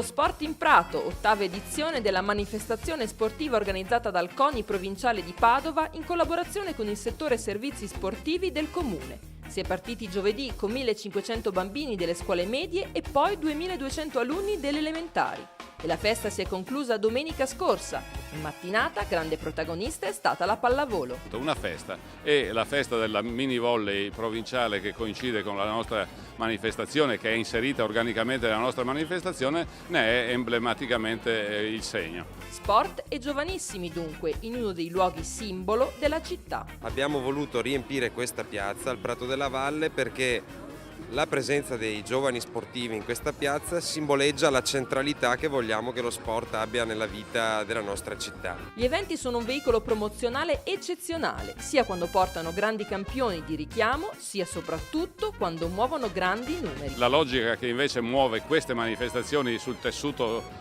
Motorsport in Prato, ottava edizione della manifestazione sportiva organizzata dal CONI provinciale di Padova in collaborazione con il settore servizi sportivi del comune. Si è partiti giovedì con 1500 bambini delle scuole medie e poi 2200 alunni delle elementari. E la festa si è conclusa domenica scorsa. In mattinata, grande protagonista è stata la pallavolo. Una festa, e la festa della mini volley provinciale che coincide con la nostra manifestazione, che è inserita organicamente nella nostra manifestazione, ne è emblematicamente il segno. Sport e giovanissimi dunque, in uno dei luoghi simbolo della città. Abbiamo voluto riempire questa piazza, il Prato della Valle, perché la presenza dei giovani sportivi in questa piazza simboleggia la centralità che vogliamo che lo sport abbia nella vita della nostra città. Gli eventi sono un veicolo promozionale eccezionale, sia quando portano grandi campioni di richiamo, sia soprattutto quando muovono grandi numeri. La logica che invece muove queste manifestazioni sul tessuto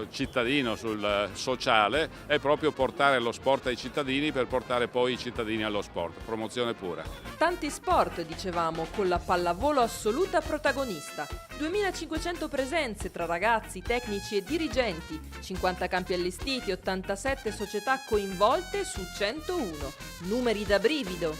cittadino, sul sociale, è proprio portare lo sport ai cittadini per portare poi i cittadini allo sport, promozione pura. Tanti sport, dicevamo, con la pallavolo assoluta protagonista. 2500 presenze tra ragazzi, tecnici e dirigenti, 50 campi allestiti, 87 società coinvolte su 101. Numeri da brivido.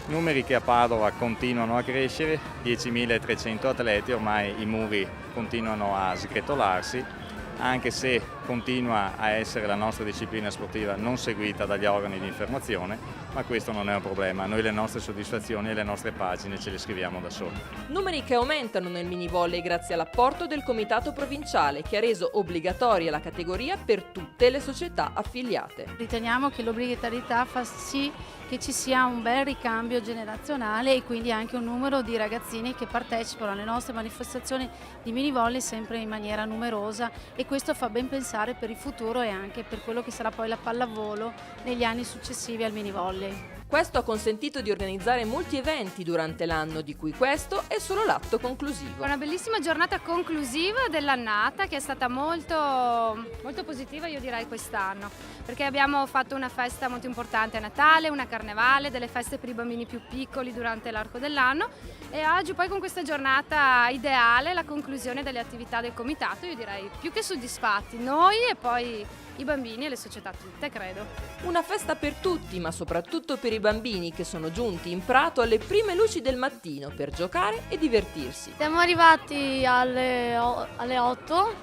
Numeri che a Padova continuano a crescere, 10.300 atleti, ormai i muri continuano a sgretolarsi, anche se continua a essere la nostra disciplina sportiva non seguita dagli organi di informazione, ma questo non è un problema. Noi le nostre soddisfazioni e le nostre pagine ce le scriviamo da soli. Numeri che aumentano nel mini volley grazie all'apporto del comitato provinciale che ha reso obbligatoria la categoria per tutte le società affiliate. Riteniamo che l'obbligatorietà fa sì che ci sia un bel ricambio generazionale e quindi anche un numero di ragazzini che partecipano alle nostre manifestazioni di mini volley sempre in maniera numerosa, e questo fa ben pensare per il futuro e anche per quello che sarà poi la pallavolo negli anni successivi al mini volley. Questo ha consentito di organizzare molti eventi durante l'anno, di cui questo è solo l'atto conclusivo. Una bellissima giornata conclusiva dell'annata che è stata molto positiva, io direi, quest'anno, perché abbiamo fatto una festa molto importante a Natale, una carnevale, delle feste per i bambini più piccoli durante l'arco dell'anno, e oggi poi con questa giornata ideale, la conclusione delle attività del comitato, io direi più che soddisfatti, noi e poi i bambini e le società tutte, credo. Una festa per tutti, ma soprattutto per i bambini che sono giunti in prato alle prime luci del mattino per giocare e divertirsi. Siamo arrivati alle 8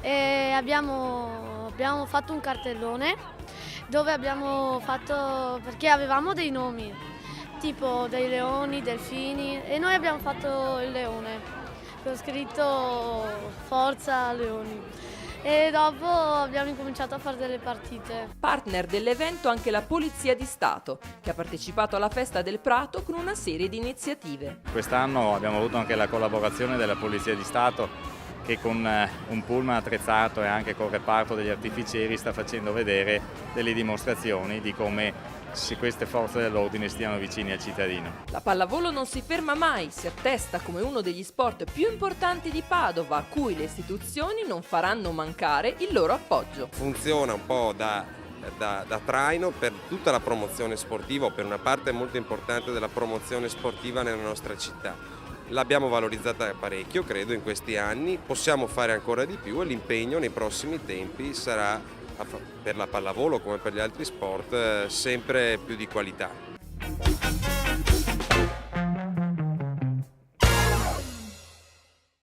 e abbiamo fatto un cartellone dove abbiamo fatto, perché avevamo dei nomi, tipo dei leoni, delfini, e noi abbiamo fatto il leone. Ho scritto Forza Leoni. E dopo abbiamo incominciato a fare delle partite. Partner dell'evento anche la Polizia di Stato, che ha partecipato alla festa del Prato con una serie di iniziative. Quest'anno abbiamo avuto anche la collaborazione della Polizia di Stato, che con un pullman attrezzato e anche col reparto degli artificieri sta facendo vedere delle dimostrazioni di come queste forze dell'ordine stiano vicini al cittadino. La pallavolo non si ferma mai, si attesta come uno degli sport più importanti di Padova, a cui le istituzioni non faranno mancare il loro appoggio. Funziona un po' da traino per tutta la promozione sportiva, o per una parte molto importante della promozione sportiva nella nostra città. L'abbiamo valorizzata parecchio, credo, in questi anni, possiamo fare ancora di più e l'impegno nei prossimi tempi sarà, per la pallavolo come per gli altri sport, sempre più di qualità.